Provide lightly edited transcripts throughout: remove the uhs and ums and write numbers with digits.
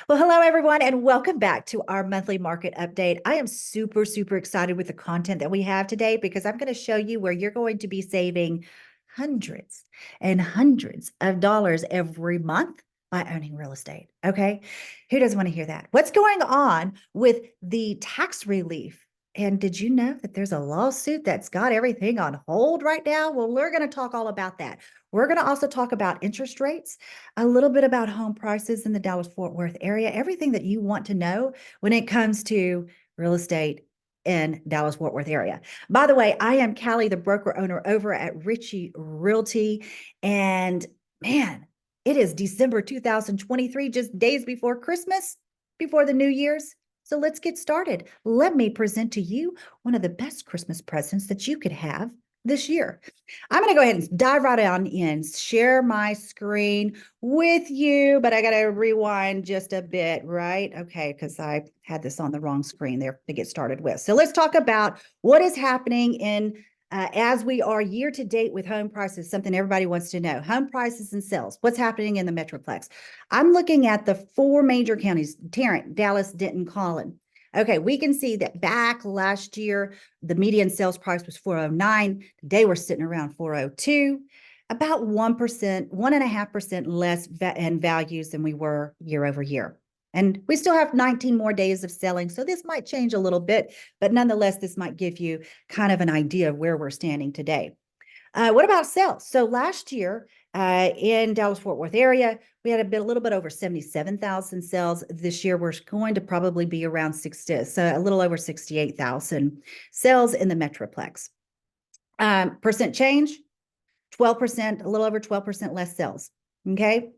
Well, hello, everyone, and welcome back to our monthly market update. I am super, super excited with the content that we have today because I'm going to show you where you're going to be saving hundreds and hundreds of dollars every month by owning real estate. Okay. Who doesn't want to hear that? What's going on with the tax relief? And did you know that there's a lawsuit that's got everything on hold right now? Well, we're going to talk all about that. We're going to also talk about interest rates, a little bit about home prices in the Dallas-Fort Worth area, everything that you want to know when it comes to real estate in Dallas-Fort Worth area. By the way, I am Callie, the broker owner over at Ritchie Realty. And man, it is December 2023, just days before Christmas, before the New Year's. So let's get started. Let me present to you one of the best Christmas presents that you could have this year. I'm going to go ahead and dive right on in, share my screen with you, but I got to rewind just a bit, right? Okay, because I had this on the wrong screen there to get started with. So let's talk about what is happening in as we are year to date with home prices, something everybody wants to know. Home prices and sales, what's happening in the Metroplex? I'm looking at the four major counties, Tarrant, Dallas, Denton, Collin. Okay, we can see that back last year, the median sales price was 409. Today we're sitting around 402, about 1%, 1.5% less in values than we were year over year. And we still have 19 more days of selling, so this might change a little bit, but nonetheless, this might give you kind of an idea of where we're standing today. What about sales? So last year in Dallas-Fort Worth area, we had a little bit over 77,000 sales. This year, we're going to probably be around 60, so a little over 68,000 sales in the Metroplex. Percent change, 12%, a little over 12% less sales. Okay.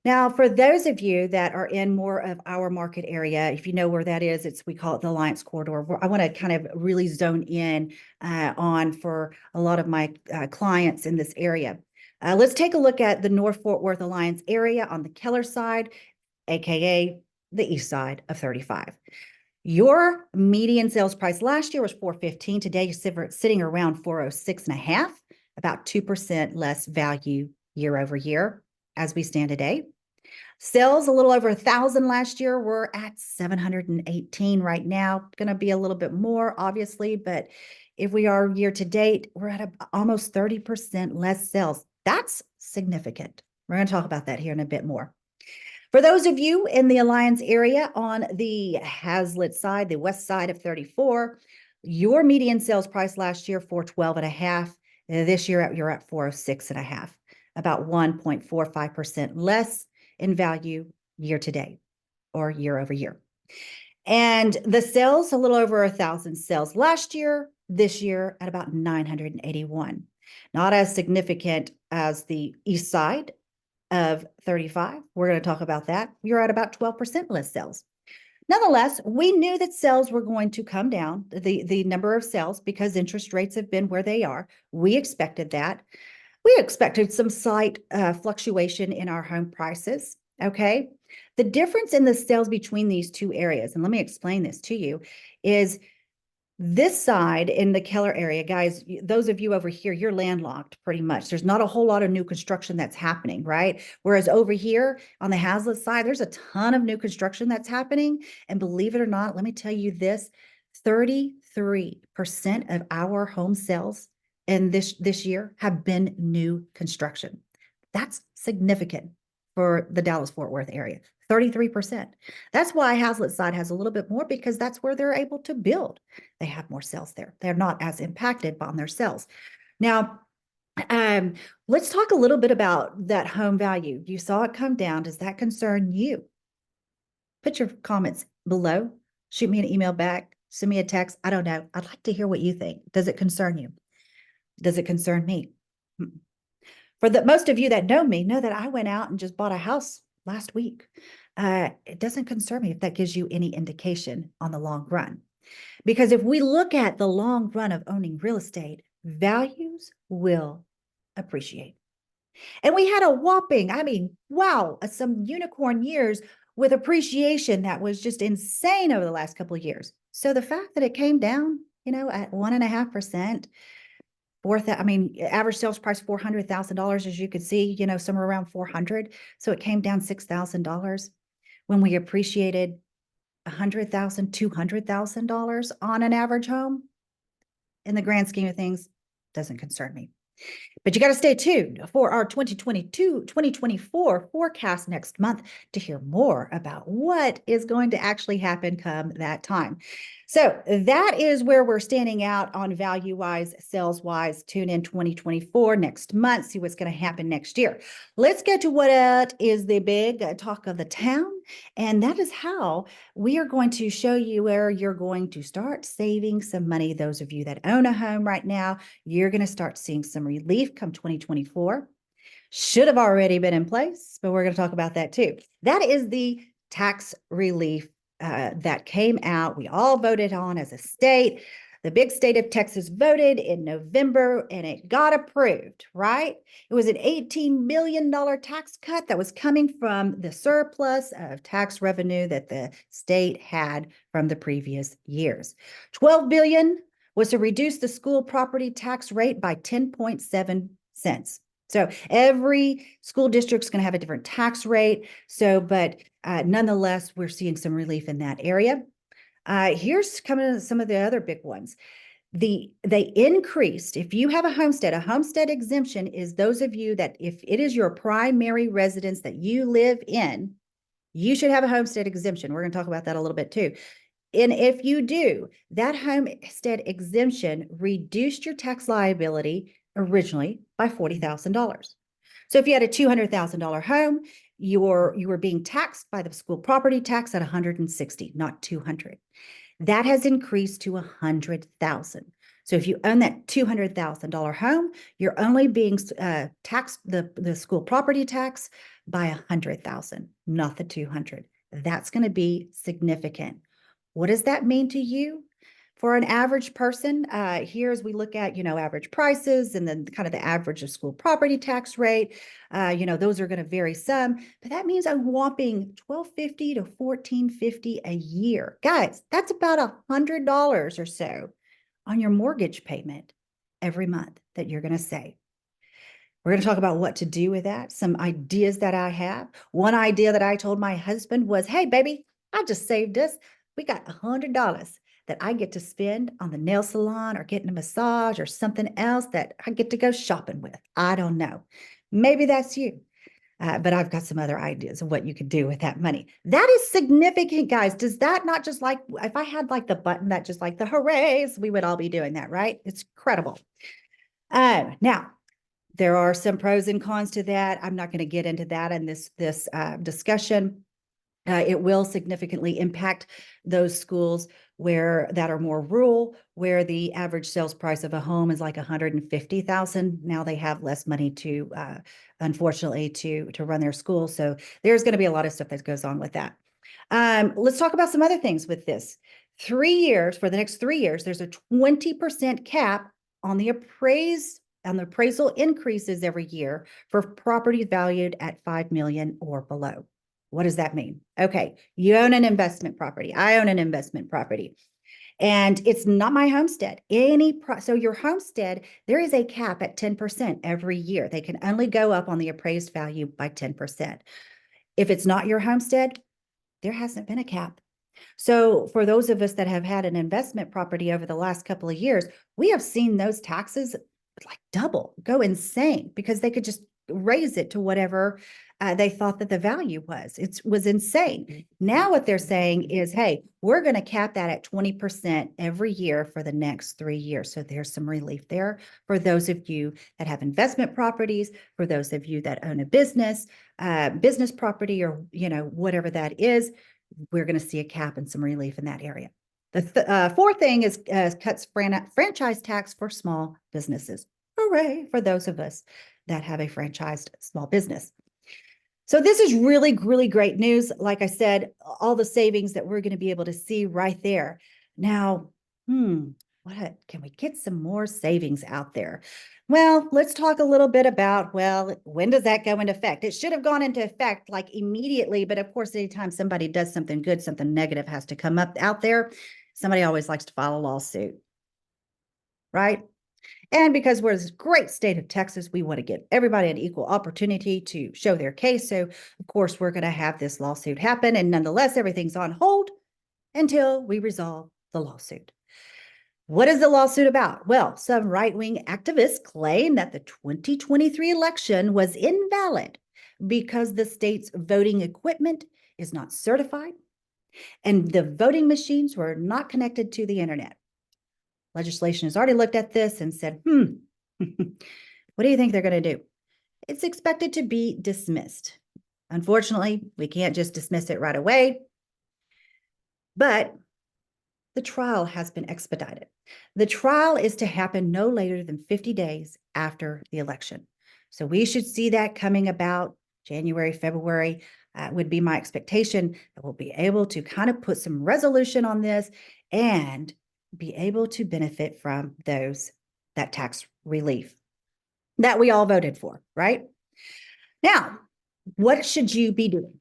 Now, for those of you that are in more of our market area, if you know where that is, we call it the Alliance Corridor. I want to kind of really zone in on for a lot of my clients in this area. Let's take a look at the North Fort Worth Alliance area on the Keller side, aka the east side of 35. Your median sales price last year was 415. Today, you're sitting around 406 and a half, about 2% less value year over year as we stand today. Sales a little over 1,000 last year. We're at 718 right now. Going to be a little bit more, obviously, but if we are year to date, we're at almost 30% less sales. That's significant. We're going to talk about that here in a bit more. For those of you in the Alliance area on the Hazlitt side, the west side of 34, your median sales price last year, 412 and a half. This year, you're at 406 and a half, about 1.45% less in value year to date or year over year. And the sales, a little over 1,000 sales last year, this year at about 981. Not as significant as the east side of 35. We're going to talk about that. You're at about 12% less sales. Nonetheless, we knew that sales were going to come down, the number of sales, because interest rates have been where they are. We expected that. We expected some slight fluctuation in our home prices, okay? The difference in the sales between these two areas, and let me explain this to you, is this side in the Keller area, guys, those of you over here, you're landlocked pretty much. There's not a whole lot of new construction that's happening, right? Whereas over here on the Hazlitt side, there's a ton of new construction that's happening. And believe it or not, let me tell you this, 33% of our home sales in this year have been new construction. That's significant for the Dallas-Fort Worth area, 33%. That's why Hazlitt side has a little bit more, because that's where they're able to build. They have more sales there. They're not as impacted on their sales. Now, let's talk a little bit about that home value. You saw it come down. Does that concern you? Put your comments below. Shoot me an email back. Send me a text. I don't know. I'd like to hear what you think. Does it concern you? Does it concern me? For the most of you that know me, know that I went out and just bought a house last week. It doesn't concern me if that gives you any indication on the long run. Because if we look at the long run of owning real estate, values will appreciate. And we had a whopping, wow, some unicorn years with appreciation that was just insane over the last couple of years. So the fact that it came down, at 1.5%, average sales price $400,000, as you could see, somewhere around 400. So it came down $6,000. when we appreciated $100,000, $200,000 on an average home. In the grand scheme of things, doesn't concern me. But you got to stay tuned for our 2022-2024 forecast next month to hear more about what is going to actually happen come that time. So that is where we're standing out on value-wise, sales-wise. Tune in 2024 next month, see what's going to happen next year. Let's get to what is the big talk of the town, and that is how we are going to show you where you're going to start saving some money. Those of you that own a home right now, you're going to start seeing some relief come 2024. Should have already been in place, but we're going to talk about that too. That is the tax relief that came out. We all voted on as a state. The big state of Texas voted in November and it got approved, right? It was an $18 million tax cut that was coming from the surplus of tax revenue that the state had from the previous years. $12 billion was to reduce the school property tax rate by 10.7 cents. So every school district's going to have a different tax rate. So, but nonetheless, we're seeing some relief in that area. Here's coming some of the other big ones. They increased, if you have a homestead exemption is those of you that if it is your primary residence that you live in, you should have a homestead exemption. We're going to talk about that a little bit too. And if you do, that homestead exemption reduced your tax liability originally by $40,000. So if you had a $200,000 home, you were being taxed by the school property tax at 160, not 200. That has increased to 100,000. So if you own that $200,000 home, you're only being taxed the school property tax by 100,000, not the 200. That's going to be significant. What does that mean to you? For an average person, here as we look at, average prices and then kind of the average of school property tax rate, those are going to vary some, but that means a whopping $1,250 to $1,450 a year. Guys, that's about $100 or so on your mortgage payment every month that you're going to save. We're going to talk about what to do with that, some ideas that I have. One idea that I told my husband was, hey, baby, I just saved us. We got $100 that I get to spend on the nail salon or getting a massage or something else that I get to go shopping with. I don't know. Maybe that's you. But I've got some other ideas of what you could do with that money. That is significant, guys. Does that not just like, if I had like the button that just like the hoorays, we would all be doing that, right? It's incredible. Now, there are some pros and cons to that. I'm not going to get into that in this discussion. It will significantly impact those schools that are more rural, where the average sales price of a home is like 150,000. Now they have less money to, unfortunately, to run their school. So there's going to be a lot of stuff that goes on with that. Let's talk about some other things with this. 3 years, for the next 3 years, there's a 20% cap on the appraisal increases every year for properties valued at 5 million or below. What does that mean? Okay, you own an investment property. I own an investment property. And it's not my homestead. So your homestead, there is a cap at 10% every year. They can only go up on the appraised value by 10%. If it's not your homestead, there hasn't been a cap. So for those of us that have had an investment property over the last couple of years, we have seen those taxes like double, go insane, because they could just raise it to whatever they thought that the value was. It was insane. Now what they're saying is, hey, we're going to cap that at 20% every year for the next 3 years. So there's some relief there for those of you that have investment properties, for those of you that own a business property, or, whatever that is. We're going to see a cap and some relief in that area. The fourth thing is cuts franchise tax for small businesses. Hooray for those of us that have a franchised small business. So this is really, really great news. Like I said, all the savings that we're going to be able to see right there. Now, what can we get some more savings out there? Well, let's talk a little bit about, when does that go into effect? It should have gone into effect like immediately, but of course, anytime somebody does something good, something negative has to come up out there. Somebody always likes to file a lawsuit, right? And because we're this great state of Texas, we want to give everybody an equal opportunity to show their case. So, of course, we're going to have this lawsuit happen. And nonetheless, everything's on hold until we resolve the lawsuit. What is the lawsuit about? Well, some right-wing activists claim that the 2023 election was invalid because the state's voting equipment is not certified and the voting machines were not connected to the internet. Legislation has already looked at this and said, what do you think they're going to do? It's expected to be dismissed. Unfortunately, we can't just dismiss it right away, but the trial has been expedited. The trial is to happen no later than 50 days after the election. So we should see that coming about January, February, would be my expectation that we'll be able to kind of put some resolution on this and be able to benefit from that tax relief that we all voted for, right? Now, what should you be doing?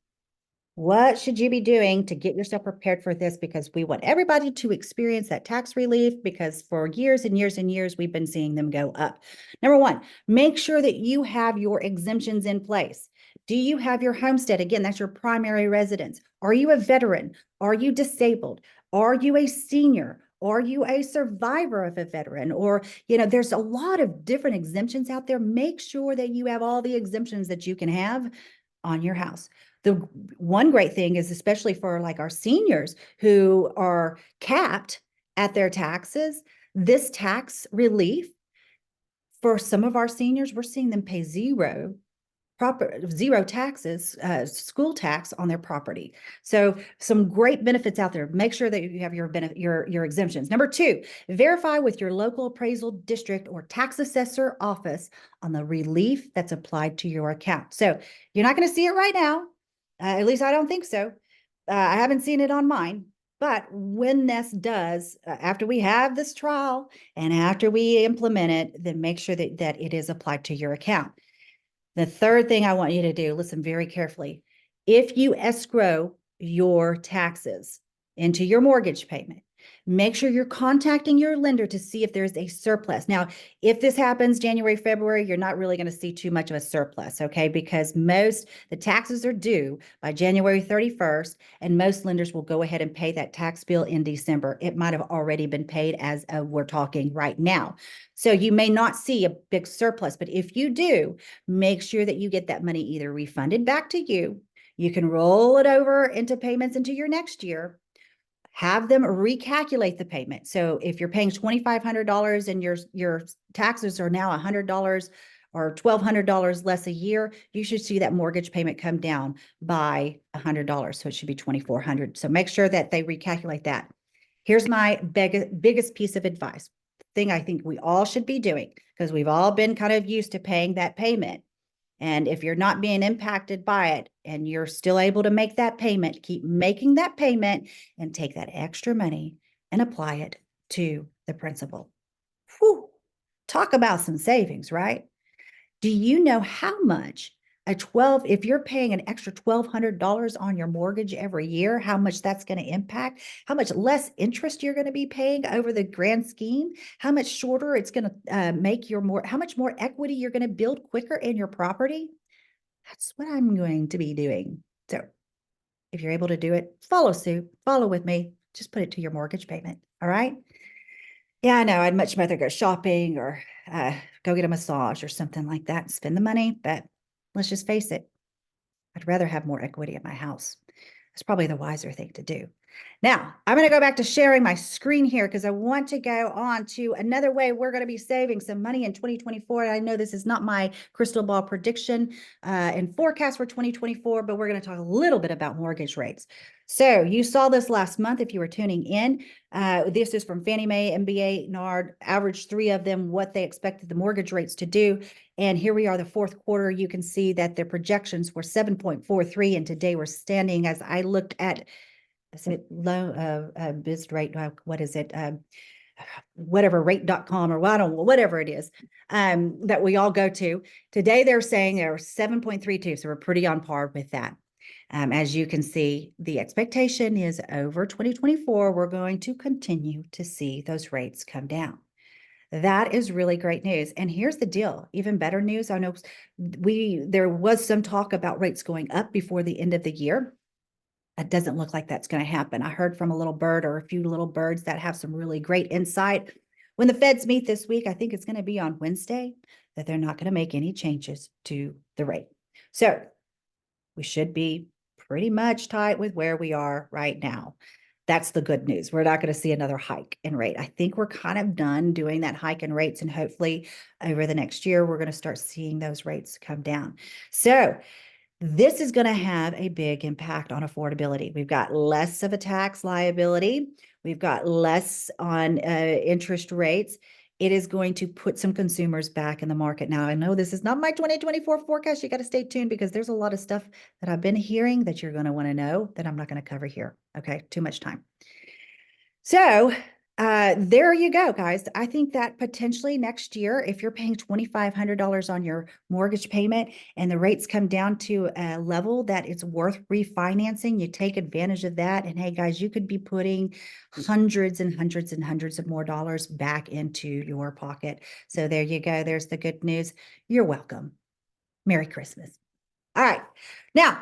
What should you be doing to get yourself prepared for this? Because we want everybody to experience that tax relief because for years and years and years, we've been seeing them go up. Number one, make sure that you have your exemptions in place. Do you have your homestead? Again, that's your primary residence. Are you a veteran? Are you disabled? Are you a senior? Are you a survivor of a veteran? Or, there's a lot of different exemptions out there. Make sure that you have all the exemptions that you can have on your house. The one great thing is, especially for like our seniors who are capped at their taxes, this tax relief for some of our seniors, we're seeing them pay zero taxes, school tax on their property. So some great benefits out there. Make sure that you have your exemptions. Number two, verify with your local appraisal district or tax assessor office on the relief that's applied to your account. So you're not going to see it right now. At least I don't think so. I haven't seen it on mine. But when this does, after we have this trial and after we implement it, then make sure that it is applied to your account. The third thing I want you to do, listen very carefully. If you escrow your taxes into your mortgage payment, make sure you're contacting your lender to see if there's a surplus. Now, if this happens January, February, you're not really going to see too much of a surplus, okay? Because the taxes are due by January 31st, and most lenders will go ahead and pay that tax bill in December. It might have already been paid as we're talking right now. So you may not see a big surplus, but if you do, make sure that you get that money either refunded back to you. You can roll it over into payments into your next year. Have them recalculate the payment. So if you're paying $2,500 and your taxes are now $100 or $1,200 less a year, you should see that mortgage payment come down by $100. So it should be $2,400. So make sure that they recalculate that. Here's my biggest piece of advice, thing I think we all should be doing, because we've all been kind of used to paying that payment. And if you're not being impacted by it and you're still able to make that payment, keep making that payment and take that extra money and apply it to the principal. Whew. Talk about some savings, right? Do you know how much if you're paying an extra $1,200 on your mortgage every year, how much that's going to impact, how much less interest you're going to be paying over the grand scheme, how much shorter it's going to make how much more equity you're going to build quicker in your property? That's what I'm going to be doing. So if you're able to do it, follow suit, follow with me, just put it to your mortgage payment. All right. Yeah, I know. I'd much rather go shopping or go get a massage or something like that and spend the money. But let's just face it, I'd rather have more equity at my house. It's probably the wiser thing to do. Now, I'm going to go back to sharing my screen here because I want to go on to another way we're going to be saving some money in 2024. I know this is not my crystal ball prediction and forecast for 2024, but we're going to talk a little bit about mortgage rates. So you saw this last month if you were tuning in. This is from Fannie Mae, MBA, NARD, average three of them, what they expected the mortgage rates to do. And here we are, the fourth quarter. You can see that the projections were 7.43, and today we're standing, as I looked at, is it low biz rate? What is it? Whatever rate.com or whatever it is that we all go to. Today they're saying they're 7.32, so we're pretty on par with that. As you can see, the expectation is over 2024, we're going to continue to see those rates come down. That is really great news. And here's the deal, even better news. I know there was some talk about rates going up before the end of the year. It doesn't look like that's going to happen. I heard from a little bird or a few little birds that have some really great insight. When the Feds meet this week, I think it's going to be on Wednesday, that they're not going to make any changes to the rate. So we should be pretty much tight with where we are right now. That's the good news. We're not going to see another hike in rate. I think we're kind of done doing that hike in rates, and hopefully over the next year, we're going to start seeing those rates come down. So this is going to have a big impact on affordability. We've got less of a tax liability. We've got less on interest rates. It is going to put some consumers back in the market. Now, I know this is not my 2024 forecast. You got to stay tuned because there's a lot of stuff that I've been hearing that you're going to want to know that I'm not going to cover here. Okay, too much time. So there you go, guys. I think that potentially next year, if you're paying $2,500 on your mortgage payment and the rates come down to a level that it's worth refinancing, you take advantage of that. And hey, guys, you could be putting hundreds and hundreds and hundreds of more dollars back into your pocket. So there you go. There's the good news. You're welcome. Merry Christmas. All right. Now,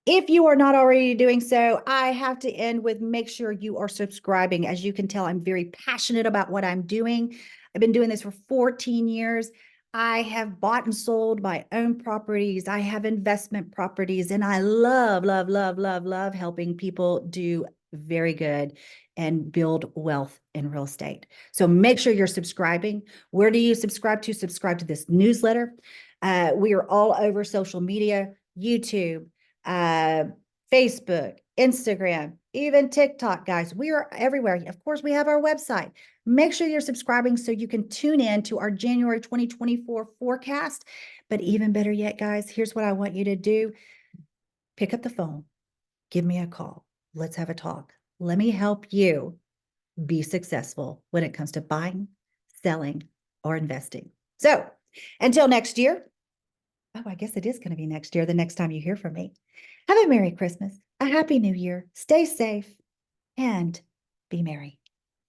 if you are not already doing so, I have to end with make sure you are subscribing. As you can tell, I'm very passionate about what I'm doing. I've been doing this for 14 years. I have bought and sold my own properties. I have investment properties, and I love, love, love, love, love helping people do very good and build wealth in real estate. So make sure you're subscribing. Where do you subscribe to? Subscribe to this newsletter. We are all over social media, YouTube, Facebook, Instagram, even TikTok, guys. We are everywhere. Of course, we have our website. Make sure you're subscribing so you can tune in to our January 2024 forecast. But even better yet, guys, here's what I want you to do. Pick up the phone. Give me a call. Let's have a talk. Let me help you be successful when it comes to buying, selling, or investing. So until next year, oh, I guess it is going to be next year, the next time you hear from me. Have a Merry Christmas, a Happy New Year, stay safe, and be merry.